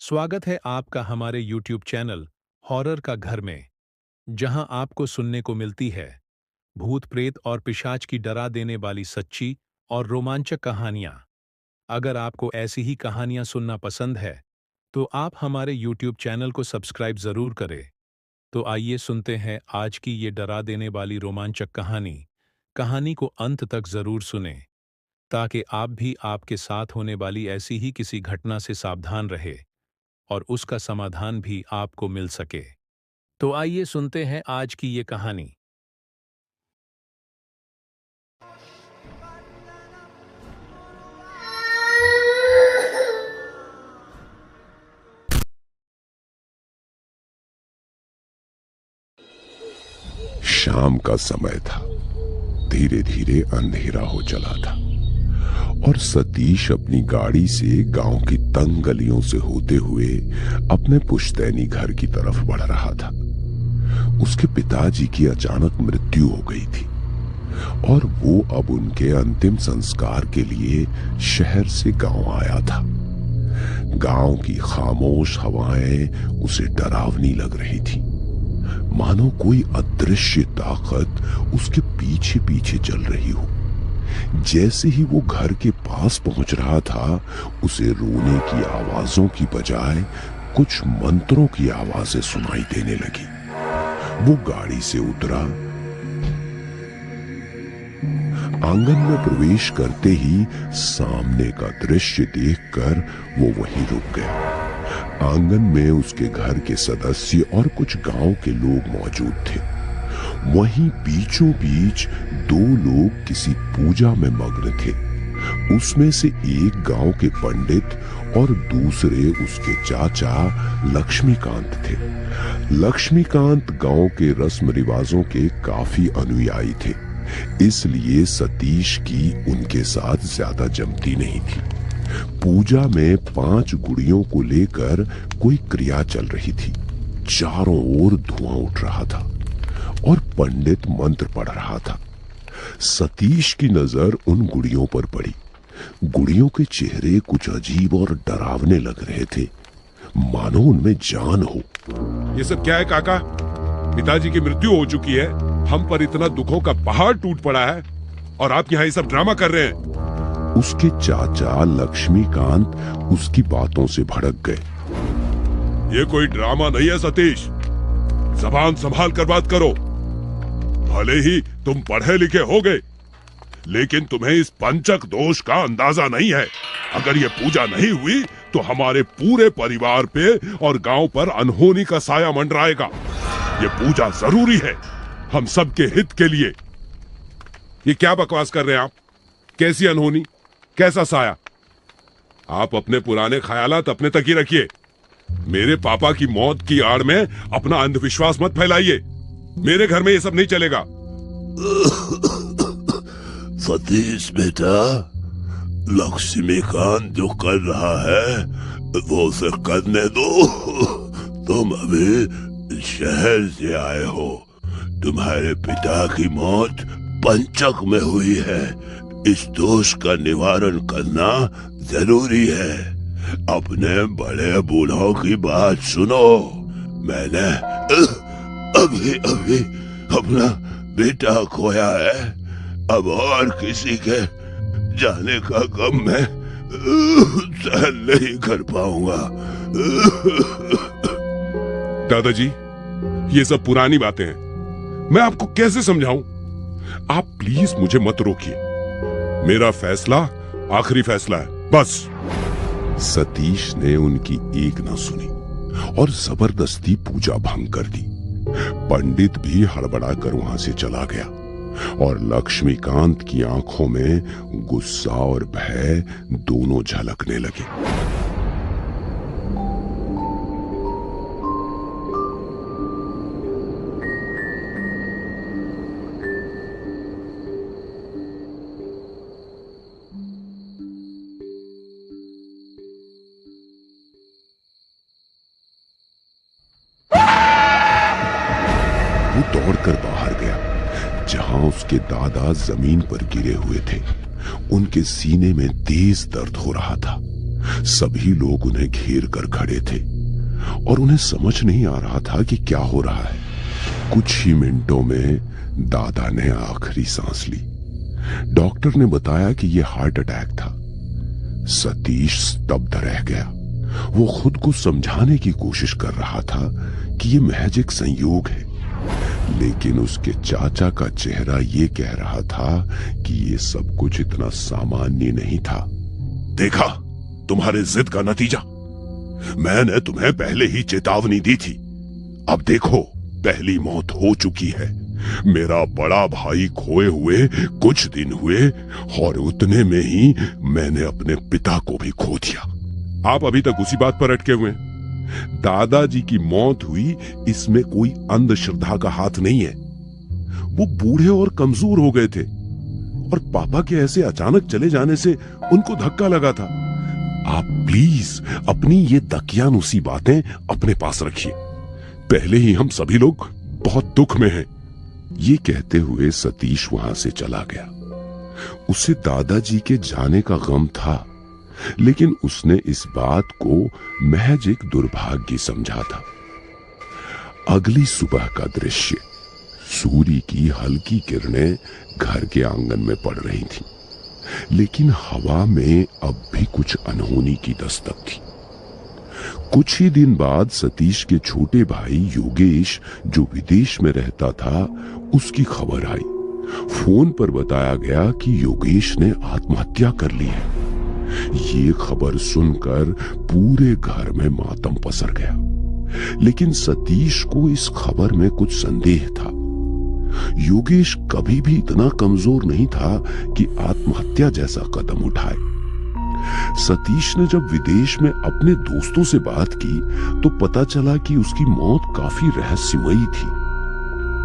स्वागत है आपका हमारे YouTube चैनल हॉरर का घर में, जहां आपको सुनने को मिलती है भूत प्रेत और पिशाच की डरा देने वाली सच्ची और रोमांचक कहानियां। अगर आपको ऐसी ही कहानियां सुनना पसंद है, तो आप हमारे YouTube चैनल को सब्सक्राइब जरूर करें। तो आइए सुनते हैं आज की ये डरा देने वाली रोमांचक कहानी। कहानी को अंत तक जरूर सुनें, ताकि आप भी आपके साथ होने वाली ऐसी ही किसी घटना से सावधान रहे और उसका समाधान भी आपको मिल सके। तो आइए सुनते हैं आज की ये कहानी। शाम का समय था। धीरे धीरे अंधेरा हो चला था और सतीश अपनी गाड़ी से गांव की तंग गलियों से होते हुए अपने पुश्तैनी घर की तरफ बढ़ रहा था। उसके पिताजी की अचानक मृत्यु हो गई थी और वो अब उनके अंतिम संस्कार के लिए शहर से गांव आया था। गांव की खामोश हवाएं उसे डरावनी लग रही थी, मानो कोई अदृश्य ताकत उसके पीछे पीछे चल रही हो। जैसे ही वो घर के पास पहुंच रहा था, उसे रोने की आवाजों की बजाय कुछ मंत्रों की आवाजें सुनाई देने लगी। वो गाड़ी से उतरा। आंगन में प्रवेश करते ही सामने का दृश्य देखकर वो वहीं रुक गया। आंगन में उसके घर के सदस्य और कुछ गांव के लोग मौजूद थे। वहीं बीचों बीच दो लोग किसी पूजा में मग्न थे। उसमें से एक गांव के पंडित और दूसरे उसके चाचा लक्ष्मीकांत थे। लक्ष्मीकांत गांव के रस्म रिवाजों के काफी अनुयायी थे, इसलिए सतीश की उनके साथ ज्यादा जमती नहीं थी। पूजा में 5 गुड़ियों को लेकर कोई क्रिया चल रही थी। चारों ओर धुआं उठ रहा था और पंडित मंत्र पढ़ रहा था। सतीश की नजर उन गुड़ियों पर पड़ी। गुड़ियों के चेहरे कुछ अजीब और डरावने लग रहे थे, मानो उनमें जान हो। ये सब क्या है काका? पिताजी की मृत्यु हो चुकी है, हम पर इतना दुखों का पहाड़ टूट पड़ा है और आप यहाँ ये सब ड्रामा कर रहे हैं। उसके चाचा लक्ष्मीकांत उसकी बातों से भड़क गए। ये कोई ड्रामा नहीं है सतीश, जबान संभाल कर बात करो। भले ही तुम पढ़े लिखे होगे, लेकिन तुम्हें इस पंचक दोष का अंदाजा नहीं है। अगर ये पूजा नहीं हुई तो हमारे पूरे परिवार पे और गांव पर अनहोनी का साया मंडराएगा। ये पूजा जरूरी है, हम सबके हित के लिए। ये क्या बकवास कर रहे हैं आप? कैसी अनहोनी, कैसा साया? आप अपने पुराने ख्यालात अपने तक ही रखिए। मेरे पापा की मौत की आड़ में अपना अंधविश्वास मत फैलाइए। मेरे घर में ये सब नहीं चलेगा। सतीश बेटा, लक्ष्मीकांत जो कर रहा है वो उसे करने दो। तुम अभी शहर से आए हो, तुम्हारे पिता की मौत पंचक में हुई है। इस दोष का निवारण करना जरूरी है। अपने बड़े बूढ़ों की बात सुनो। मैंने अभी अभी अपना बेटा खोया है, अब और किसी के जाने का गम मैं सहन नहीं कर पाऊंगा। दादाजी, ये सब पुरानी बातें हैं, मैं आपको कैसे समझाऊं? आप प्लीज मुझे मत रोकिए। मेरा फैसला आखिरी फैसला है, बस। सतीश ने उनकी एक न सुनी और जबरदस्ती पूजा भंग कर दी। पंडित भी हड़बड़ाकर वहां से चला गया और लक्ष्मीकांत की आंखों में गुस्सा और भय दोनों झलकने लगे। वो दौड़कर बाहर गया, जहां उसके दादा जमीन पर गिरे हुए थे। उनके सीने में तेज दर्द हो रहा था। सभी लोग उन्हें घेर कर खड़े थे और उन्हें समझ नहीं आ रहा था कि क्या हो रहा है। कुछ ही मिनटों में दादा ने आखिरी सांस ली। डॉक्टर ने बताया कि यह हार्ट अटैक था। सतीश स्तब्ध रह गया। वो खुद को समझाने की कोशिश कर रहा था कि यह महज एक संयोग है, लेकिन उसके चाचा का चेहरा ये कह रहा था कि ये सब कुछ इतना सामान्य नहीं था। देखा तुम्हारे जिद का नतीजा। मैंने तुम्हें पहले ही चेतावनी दी थी। अब देखो, पहली मौत हो चुकी है। मेरा बड़ा भाई खोए हुए कुछ दिन हुए और उतने में ही मैंने अपने पिता को भी खो दिया। आप अभी तक उसी बात पर अटके हुए हैं। दादाजी की मौत हुई, इसमें कोई अंधश्रद्धा का हाथ नहीं है। वो बूढ़े और कमजोर हो गए थे और पापा के ऐसे अचानक चले जाने से उनको धक्का लगा था। आप प्लीज अपनी ये दकियानुसी बातें अपने पास रखिए। पहले ही हम सभी लोग बहुत दुख में हैं। ये कहते हुए सतीश वहां से चला गया। उसे दादाजी के जाने का गम था, लेकिन उसने इस बात को महज एक दुर्भाग्य समझा था। अगली सुबह का दृश्य। सूर्य की हल्की किरणें घर के आंगन में पड़ रही थीं, लेकिन हवा में अब भी कुछ अनहोनी की दस्तक थी। कुछ ही दिन बाद सतीश के छोटे भाई योगेश, जो विदेश में रहता था, उसकी खबर आई। फोन पर बताया गया कि योगेश ने आत्महत्या कर ली है। ये खबर सुनकर पूरे घर में मातम पसर गया, लेकिन सतीश को इस खबर में कुछ संदेह था। योगेश कभी भी इतना कमजोर नहीं था कि आत्महत्या जैसा कदम उठाए। सतीश ने जब विदेश में अपने दोस्तों से बात की तो पता चला कि उसकी मौत काफी रहस्यमयी थी।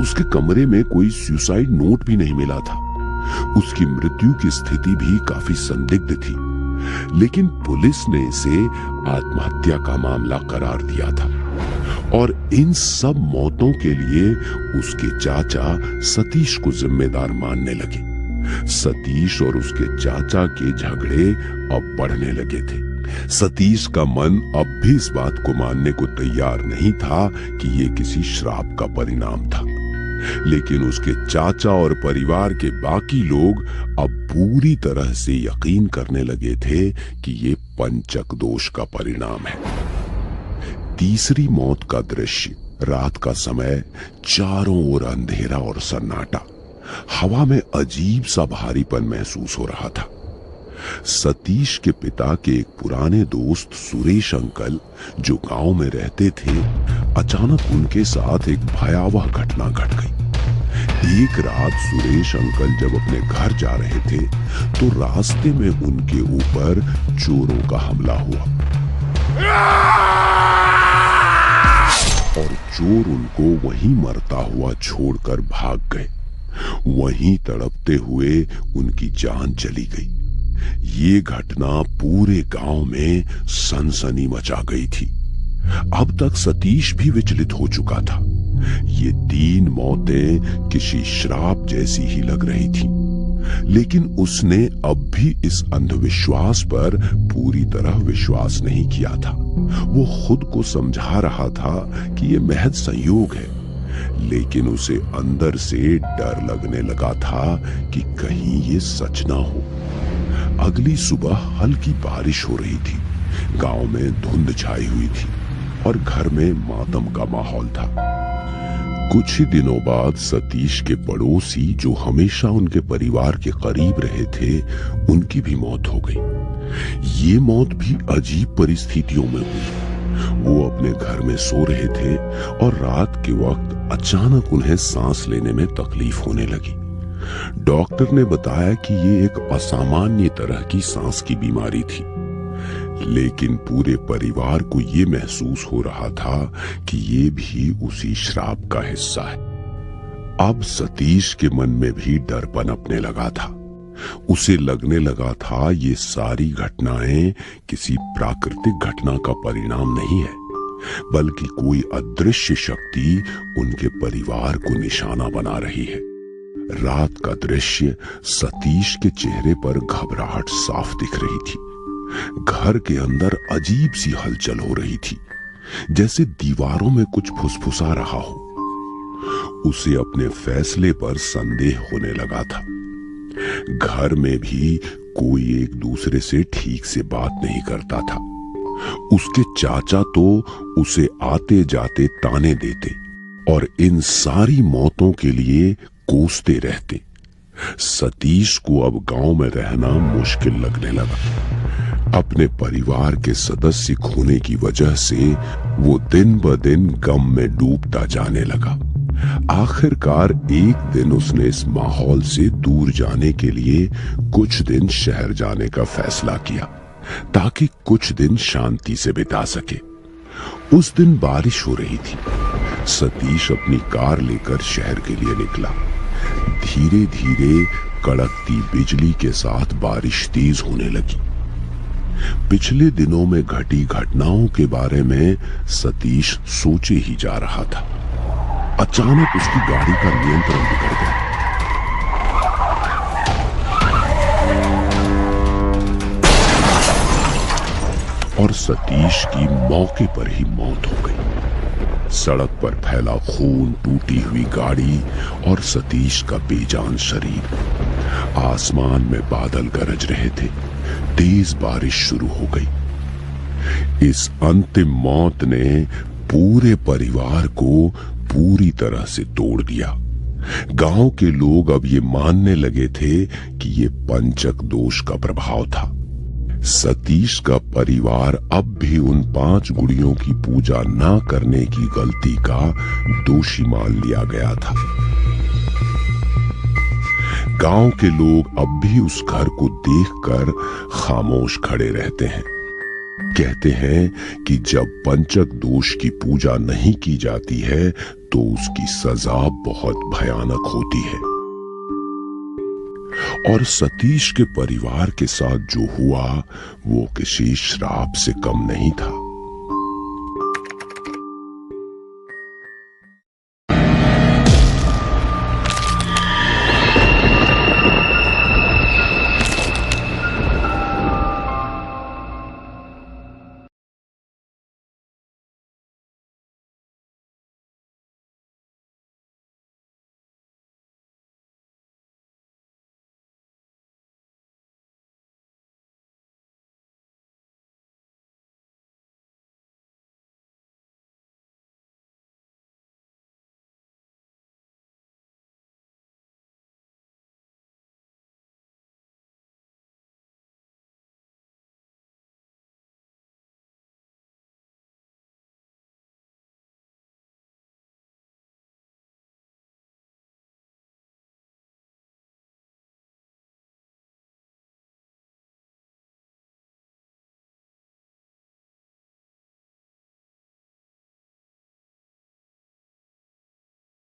उसके कमरे में कोई सुसाइड नोट भी नहीं मिला था। उसकी मृत्यु की स्थिति भी काफी संदिग्ध थी, लेकिन पुलिस ने इसे आत्महत्या का मामला करार दिया था और इन सब मौतों के लिए उसके चाचा सतीश को जिम्मेदार मानने लगे। सतीश और उसके चाचा के झगड़े अब बढ़ने लगे थे। सतीश का मन अब भी इस बात को मानने को तैयार नहीं था कि ये किसी श्राप का परिणाम था, लेकिन उसके चाचा और परिवार के बाकी लोग अब पूरी तरह से यकीन करने लगे थे कि ये पंचक दोष का परिणाम है। तीसरी मौत का दृश्य। रात का समय, चारों ओर अंधेरा और सन्नाटा। हवा में अजीब सा भारीपन महसूस हो रहा था। सतीश के पिता के एक पुराने दोस्त सुरेश अंकल, जो गांव में रहते थे, अचानक उनके साथ एक भयावह घटना घट गई। एक रात सुरेश अंकल जब अपने घर जा रहे थे तो रास्ते में उनके ऊपर चोरों का हमला हुआ और चोर उनको वहीं मरता हुआ छोड़कर भाग गए। वहीं तड़पते हुए उनकी जान चली गई। ये घटना पूरे गांव में सनसनी मचा गई थी। अब तक सतीश भी विचलित हो चुका था। ये 3 मौतें किसी श्राप जैसी ही लग रही थीं, लेकिन उसने अब भी इस अंधविश्वास पर पूरी तरह विश्वास नहीं किया था। वो खुद को समझा रहा था कि ये महज संयोग है, लेकिन उसे अंदर से डर लगने लगा था कि कहीं ये सच ना हो। अगली सुबह हल्की बारिश हो रही थी। गांव में धुंध छाई हुई थी और घर में मातम का माहौल था। कुछ ही दिनों बाद सतीश के पड़ोसी, जो हमेशा उनके परिवार के करीब रहे थे, उनकी भी मौत हो गई। ये मौत भी अजीब परिस्थितियों में हुई। वो अपने घर में सो रहे थे और रात के वक्त अचानक उन्हें सांस लेने में तकलीफ होने लगी। डॉक्टर ने बताया कि ये एक असामान्य तरह की सांस की बीमारी थी, लेकिन पूरे परिवार को ये महसूस हो रहा था कि ये भी उसी श्राप का हिस्सा है। अब सतीश के मन में भी डर पनपने लगा था। उसे लगने लगा था ये सारी घटनाएं किसी प्राकृतिक घटना का परिणाम नहीं है, बल्कि कोई अदृश्य शक्ति उनके परिवार को निशाना बना रही है। रात का दृश्य। सतीश के चेहरे पर घबराहट साफ दिख रही थी। घर के अंदर अजीब सी हलचल हो रही थी, जैसे दीवारों में कुछ फुसफुसा रहा हो। उसे अपने फैसले पर संदेह होने लगा था। घर में भी कोई एक दूसरे से ठीक से बात नहीं करता था। उसके चाचा तो उसे आते जाते ताने देते और इन सारी मौतों के लिए कोसते रहते। सतीश को अब गांव में रहना मुश्किल लगने लगा। अपने परिवार के सदस्य खोने की वजह से वो दिन ब दिन गम में डूबता जाने लगा। आखिरकार एक दिन उसने इस माहौल से दूर जाने के लिए कुछ दिन शहर जाने का फैसला किया, ताकि कुछ दिन शांति से बिता सके। उस दिन बारिश हो रही थी। सतीश अपनी कार लेकर शहर के लिए निकला। धीरे धीरे कड़कती बिजली के साथ बारिश तेज होने लगी। पिछले दिनों में घटी घटनाओं के बारे में सतीश सोचे ही जा रहा था। अचानक उसकी गाड़ी का नियंत्रण बिगड़ गया। और सतीश की मौके पर ही मौत हो गई। सड़क पर फैला खून, टूटी हुई गाड़ी और सतीश का बेजान शरीर। आसमान में बादल गरज रहे थे। तेज बारिश शुरू हो गई। इस अंतिम मौत ने पूरे परिवार को पूरी तरह से तोड़ दिया। गांव के लोग अब ये मानने लगे थे कि ये पंचक दोष का प्रभाव था। सतीश का परिवार अब भी उन 5 गुड़ियों की पूजा ना करने की गलती का दोषी मान लिया गया था। गांव के लोग अब भी उस घर को देखकर खामोश खड़े रहते हैं। कहते हैं कि जब पंचक दोष की पूजा नहीं की जाती है तो उसकी सजा बहुत भयानक होती है। और सतीश के परिवार के साथ जो हुआ वो किसी श्राप से कम नहीं था।